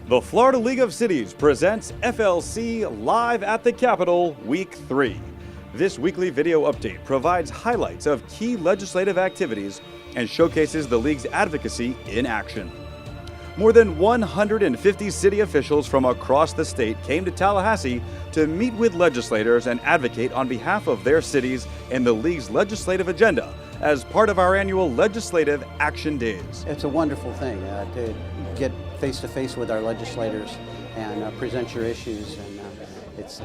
The Florida League of Cities presents FLC Live at the Capitol, Week 3. This weekly video update provides highlights of key legislative activities and showcases the League's advocacy in action. More than 150 city officials from across the state came to Tallahassee to meet with legislators and advocate on behalf of their cities and the League's legislative agenda as part of our annual Legislative Action Days. It's a wonderful thing to get face-to-face with our legislators and present your issues, and it's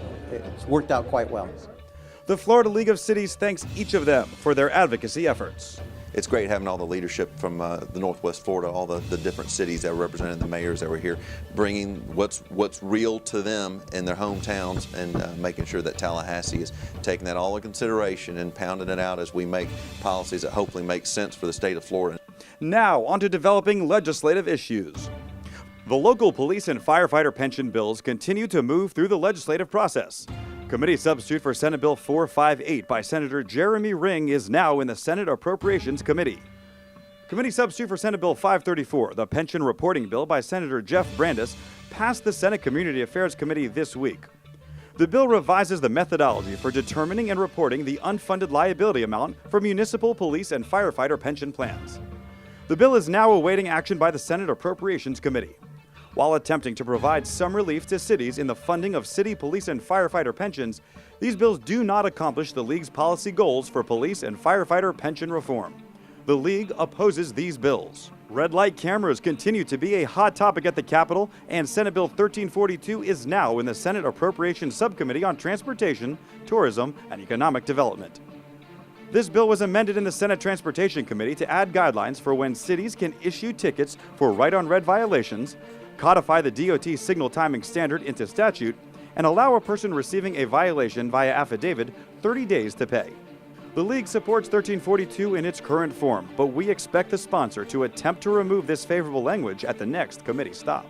worked out quite well. The Florida League of Cities thanks each of them for their advocacy efforts. It's great having all the leadership from the Northwest Florida, all the different cities that were represented, the mayors that were here, bringing what's real to them in their hometowns and making sure that Tallahassee is taking that all into consideration and pounding it out as we make policies that hopefully make sense for the state of Florida. Now, on to developing legislative issues. The local police and firefighter pension bills continue to move through the legislative process. Committee substitute for Senate Bill 458 by Senator Jeremy Ring is now in the Senate Appropriations Committee. Committee substitute for Senate Bill 534, the pension reporting bill by Senator Jeff Brandis, passed the Senate Community Affairs Committee this week. The bill revises the methodology for determining and reporting the unfunded liability amount for municipal, police, and firefighter pension plans. The bill is now awaiting action by the Senate Appropriations Committee. While attempting to provide some relief to cities in the funding of city, police, and firefighter pensions, these bills do not accomplish the League's policy goals for police and firefighter pension reform. The League opposes these bills. Red light cameras continue to be a hot topic at the Capitol, and Senate Bill 1342 is now in the Senate Appropriations Subcommittee on Transportation, Tourism, and Economic Development. This bill was amended in the Senate Transportation Committee to add guidelines for when cities can issue tickets for right-on-red violations, codify the DOT signal timing standard into statute, and allow a person receiving a violation via affidavit 30 days to pay. The League supports 1342 in its current form, but we expect the sponsor to attempt to remove this favorable language at the next committee stop.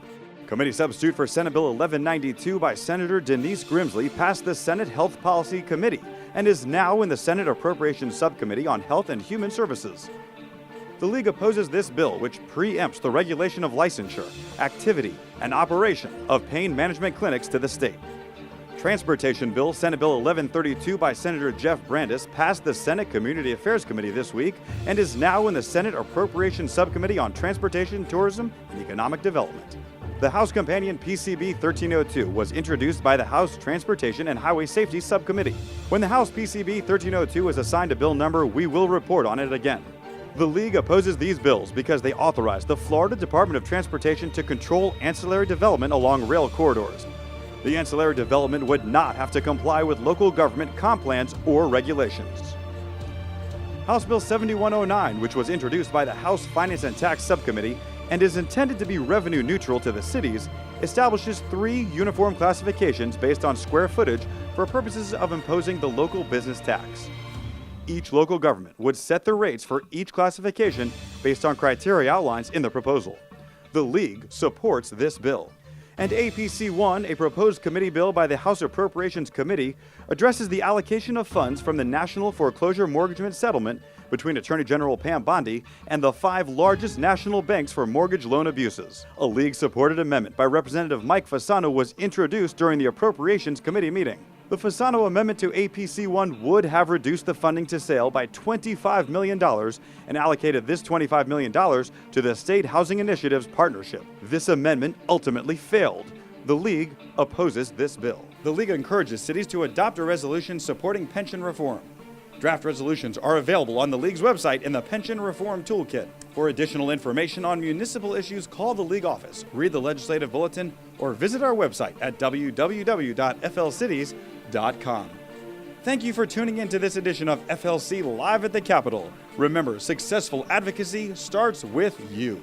Committee substitute for Senate Bill 1192 by Senator Denise Grimsley passed the Senate Health Policy Committee and is now in the Senate Appropriations Subcommittee on Health and Human Services. The League opposes this bill, which preempts the regulation of licensure, activity, and operation of pain management clinics to the state. Transportation Bill, Senate Bill 1132 by Senator Jeff Brandis, passed the Senate Community Affairs Committee this week and is now in the Senate Appropriations Subcommittee on Transportation, Tourism, and Economic Development. The House companion PCB 1302 was introduced by the House Transportation and Highway Safety Subcommittee. When the House PCB 1302 is assigned a bill number, we will report on it again. The League opposes these bills because they authorize the Florida Department of Transportation to control ancillary development along rail corridors. The ancillary development would not have to comply with local government comp plans or regulations. House Bill 7109, which was introduced by the House Finance and Tax Subcommittee and is intended to be revenue neutral to the cities, establishes 3 uniform classifications based on square footage for purposes of imposing the local business tax. Each local government would set the rates for each classification based on criteria outlines in the proposal. The League supports this bill. And APC 1, a proposed committee bill by the House Appropriations Committee, addresses the allocation of funds from the National Foreclosure Mortgagement Settlement between Attorney General Pam Bondi and the 5 largest national banks for mortgage loan abuses. A League-supported amendment by Representative Mike Fasano was introduced during the Appropriations Committee meeting. The Fasano amendment to APC 1 would have reduced the funding to SAIL by $25 million and allocated this $25 million to the State Housing Initiatives Partnership. This amendment ultimately failed. The League opposes this bill. The League encourages cities to adopt a resolution supporting pension reform. Draft resolutions are available on the League's website in the Pension Reform Toolkit. For additional information on municipal issues, call the League office, read the legislative bulletin, or visit our website at www.flcities.com. Thank you for tuning in to this edition of FLC Live at the Capitol. Remember, successful advocacy starts with you.